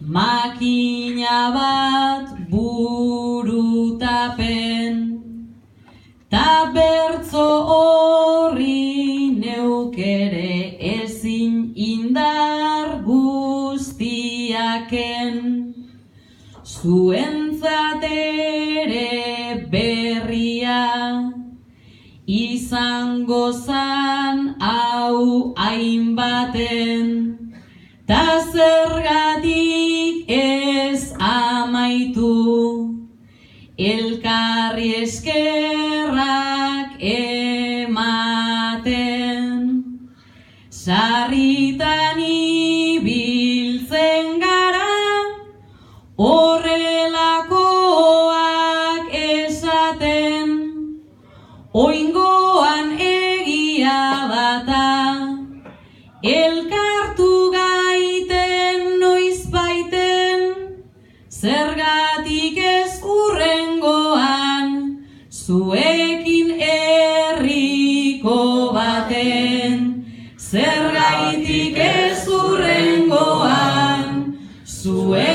makina bat burutapen, ta bertzo horri neukere ezin indar guztiaken, zuentzat ere berria izango zan hau hainbaten, ta zergatik ez amaitu elkarri eskerrak ematen. Sarritan ibiltzen gara horrelakoak esaten, oingoan egia data elkartu gaiten noizbaiten, zergatik ez hurrengoan zuekin herriko baten, zergatik ez hurrengoan zuekin